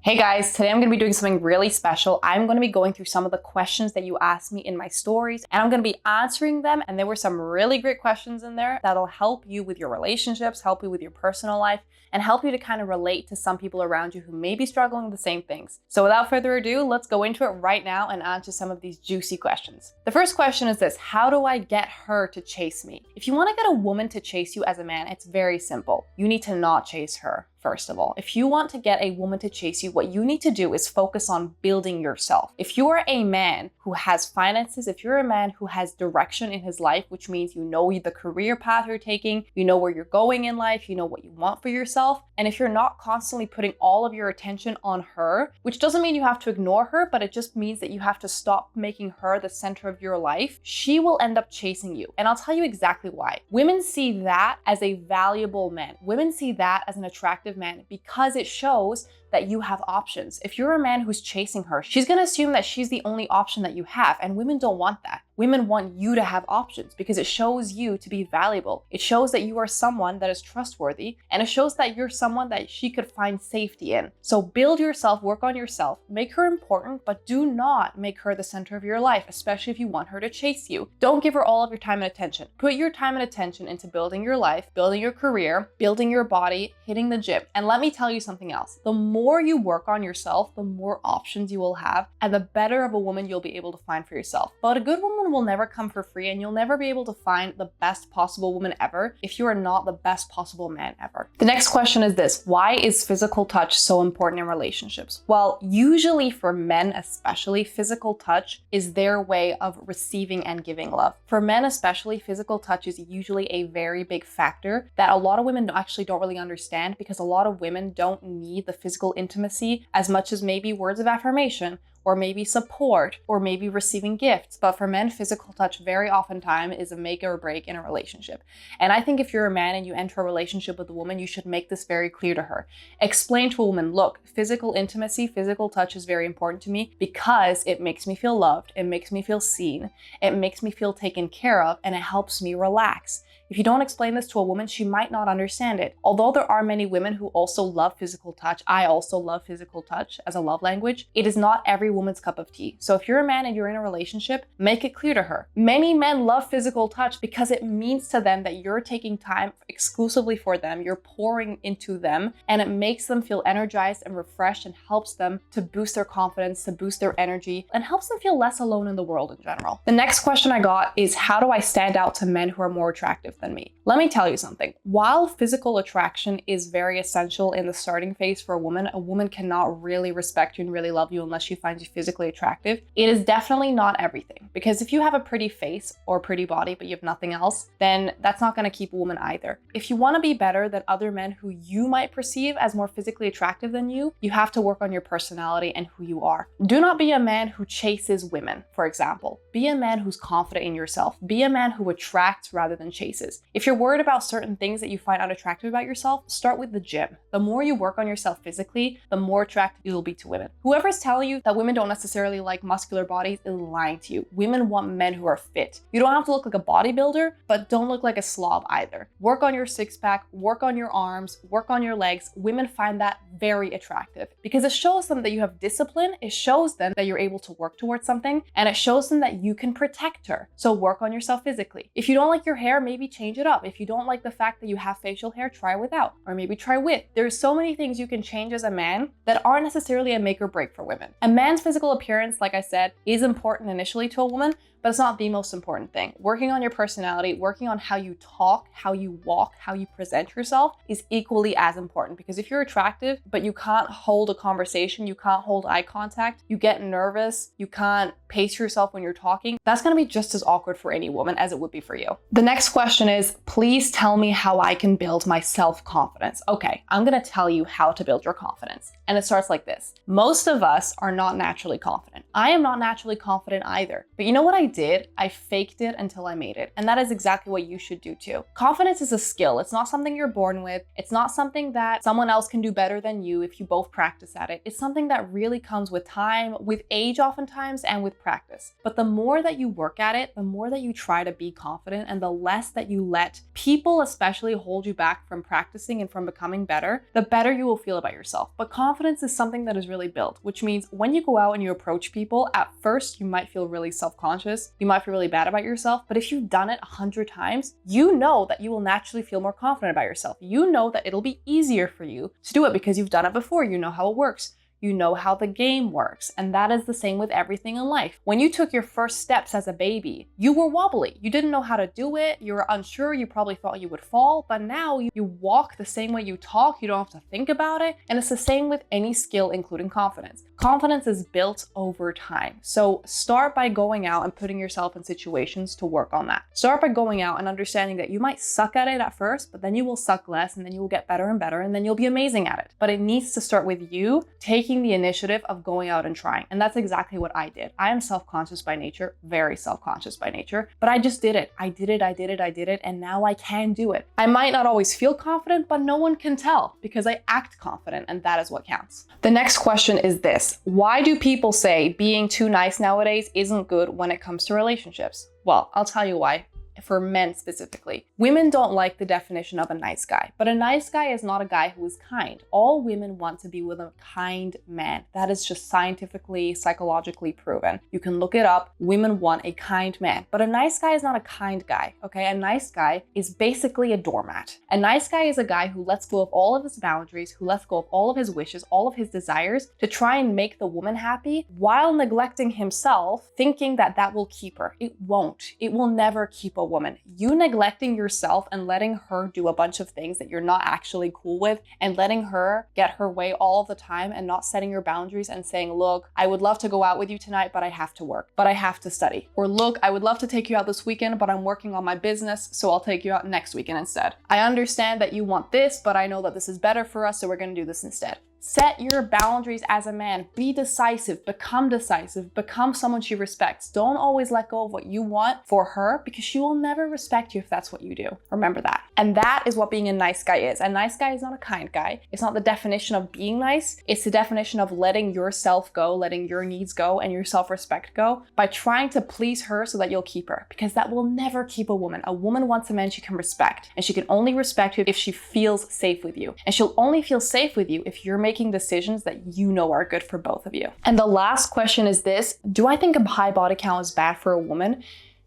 Hey guys, today I'm going to be doing something really special. I'm going to be going through some of the questions that you asked me in my stories, and I'm going to be answering them. And there were some really great questions in there that'll help you with your relationships, help you with your personal life, and help you to kind of relate to some people around you who may be struggling with the same things. So without further ado, let's go into it right now and answer some of these juicy questions. The first question is this: how do I get her to chase me? If you want to get a woman to chase you as a man, it's very simple. You need to not chase her. First of all, if you want to get a woman to chase you, what you need to do is focus on building yourself. If you are a man who has finances, if you're a man who has direction in his life, which means you know the career path you're taking, you know where you're going in life, you know what you want for yourself, and if you're not constantly putting all of your attention on her, which doesn't mean you have to ignore her, but it just means that you have to stop making her the center of your life, she will end up chasing you. And I'll tell you exactly why. Women see that as a valuable man. Women see that as an attractive man because it shows that you have options. If you're a man who's chasing her, she's going to assume that she's the only option that you have, and women don't want that. Women want you to have options because it shows you to be valuable. It shows that you are someone that is trustworthy, and it shows that you're someone that she could find safety in. So build yourself, work on yourself, make her important, but do not make her the center of your life, especially if you want her to chase you. Don't give her all of your time and attention. Put your time and attention into building your life, building your career, building your body, hitting the gym. And let me tell you something else. The more you work on yourself, the more options you will have, and the better of a woman you'll be able to find for yourself. But a good woman will never come for free, and you'll never be able to find the best possible woman ever if you are not the best possible man ever. The next question is this: why is physical touch so important in relationships? Well, usually for men especially, physical touch is their way of receiving and giving love. For men especially, physical touch is usually a very big factor that a lot of women actually don't really understand, because a lot of women don't need the physical intimacy as much as maybe words of affirmation, or maybe support, or maybe receiving gifts. But for men, physical touch very oftentimes is a make or break in a relationship. And I think if you're a man and you enter a relationship with a woman, you should make this very clear to her. Explain to a woman, look, physical intimacy, physical touch is very important to me because it makes me feel loved, it makes me feel seen, it makes me feel taken care of, and it helps me relax. If you don't explain this to a woman, she might not understand it. Although there are many women who also love physical touch, I also love physical touch as a love language, it is not every woman's cup of tea. So if you're a man and you're in a relationship, make it clear to her. Many men love physical touch because it means to them that you're taking time exclusively for them, you're pouring into them, and it makes them feel energized and refreshed and helps them to boost their confidence, to boost their energy, and helps them feel less alone in the world in general. The next question I got is: how do I stand out to men who are more attractive than me? Let me tell you something. While physical attraction is very essential in the starting phase for a woman cannot really respect you and really love you unless she finds you physically attractive. It is definitely not everything, because if you have a pretty face or pretty body but you have nothing else, then that's not going to keep a woman either. If you want to be better than other men who you might perceive as more physically attractive than you have to work on your personality and who you are. Do not be a man who chases women, for example. Be a man who's confident in yourself. Be a man who attracts rather than chases. If you're worried about certain things that you find unattractive about yourself, start with the gym. The more you work on yourself physically, the more attractive you'll be to women. Whoever's telling you that women don't necessarily like muscular bodies is lying to you. Women want men who are fit. You don't have to look like a bodybuilder, but don't look like a slob either. Work on your six-pack, work on your arms, work on your legs. Women find that very attractive because it shows them that you have discipline, it shows them that you're able to work towards something, and it shows them that you can protect her. So work on yourself physically. If you don't like your hair, maybe change it up. If you don't like the fact that you have facial hair, try without, or maybe try with. There's so many things you can change as a man that aren't necessarily a make or break for women. A man's physical appearance, like I said, is important initially to a woman, but it's not the most important thing. Working on your personality, working on how you talk, how you walk, how you present yourself is equally as important, because if you're attractive, but you can't hold a conversation, you can't hold eye contact, you get nervous, you can't pace yourself when you're talking, that's gonna be just as awkward for any woman as it would be for you. The next question is, please tell me how I can build my self-confidence. Okay, I'm gonna tell you how to build your confidence. And it starts like this. Most of us are not naturally confident. I am not naturally confident either. But you know what I did? I faked it until I made it. And that is exactly what you should do too. Confidence is a skill. It's not something you're born with. It's not something that someone else can do better than you if you both practice at it. It's something that really comes with time, with age oftentimes, and with practice. But the more that you work at it, the more that you try to be confident, and the less that you let people especially hold you back from practicing and from becoming better, the better you will feel about yourself. But confidence is something that is really built, which means when you go out and you approach people, at first you might feel really self-conscious, you might feel really bad about yourself, but if you've done it 100 times, you know that you will naturally feel more confident about yourself. You know that it'll be easier for you to do it because you've done it before, you know how it works. You know how the game works. And that is the same with everything in life. When you took your first steps as a baby, you were wobbly. You didn't know how to do it. You were unsure. You probably thought you would fall. But now you walk the same way you talk. You don't have to think about it. And it's the same with any skill, including confidence. Confidence is built over time. So start by going out and putting yourself in situations to work on that. Start by going out and understanding that you might suck at it at first, but then you will suck less, and then you will get better and better, and then you'll be amazing at it. But it needs to start with you taking the initiative of going out and trying. And that's exactly what I did. I am self-conscious by nature, very self-conscious by nature, but I just did it. I did it, and now I can do it. I might not always feel confident, but no one can tell because I act confident, and that is what counts. The next question is this. Why do people say being too nice nowadays isn't good when it comes to relationships? Well, I'll tell you why. For men specifically. Women don't like the definition of a nice guy, but a nice guy is not a guy who is kind. All women want to be with a kind man. That is just scientifically, psychologically proven. You can look it up. Women want a kind man, but a nice guy is not a kind guy, okay? A nice guy is basically a doormat. A nice guy is a guy who lets go of all of his boundaries, who lets go of all of his wishes, all of his desires to try and make the woman happy while neglecting himself, thinking that that will keep her. It won't. It will never keep a woman. You neglecting yourself and letting her do a bunch of things that you're not actually cool with and letting her get her way all of the time and not setting your boundaries and saying, look, I would love to go out with you tonight, but I have to work, but I have to study. Or look, I would love to take you out this weekend, but I'm working on my business, so I'll take you out next weekend instead. I understand that you want this, but I know that this is better for us, so we're going to do this instead. Set your boundaries as a man. Be decisive, become someone she respects. Don't always let go of what you want for her because she will never respect you if that's what you do. Remember that. And that is what being a nice guy is. A nice guy is not a kind guy. It's not the definition of being nice. It's the definition of letting yourself go, letting your needs go and your self-respect go by trying to please her so that you'll keep her, because that will never keep a woman. A woman wants a man she can respect, and she can only respect you if she feels safe with you. And she'll only feel safe with you if you're making decisions that you know are good for both of you. And the last question is this: do I think a high body count is bad for a woman?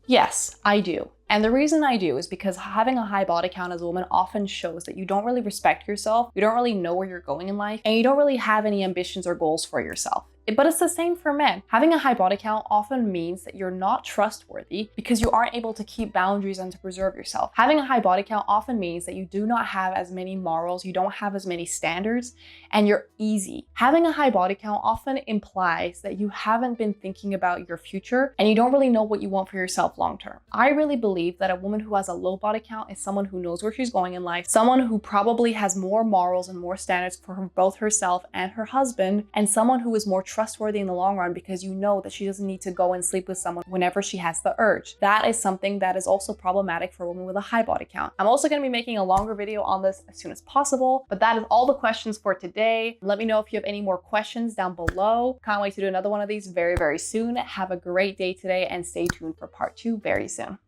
Yes, I do. And the reason I do is because having a high body count as a woman often shows that you don't really respect yourself, you don't really know where you're going in life, and you don't really have any ambitions or goals for yourself. But it's the same for men. Having a high body count often means that you're not trustworthy because you aren't able to keep boundaries and to preserve yourself. Having a high body count often means that you do not have as many morals, you don't have as many standards, and you're easy. Having a high body count often implies that you haven't been thinking about your future and you don't really know what you want for yourself long term. I really believe that a woman who has a low body count is someone who knows where she's going in life, someone who probably has more morals and more standards for both herself and her husband, and someone who is more trustworthy in the long run because you know that she doesn't need to go and sleep with someone whenever she has the urge. That is something that is also problematic for a woman with a high body count. I'm also going to be making a longer video on this as soon as possible, but that is all the questions for today. Let me know if you have any more questions down below. Can't wait to do another one of these very, very soon. Have a great day today and stay tuned for part 2 very soon.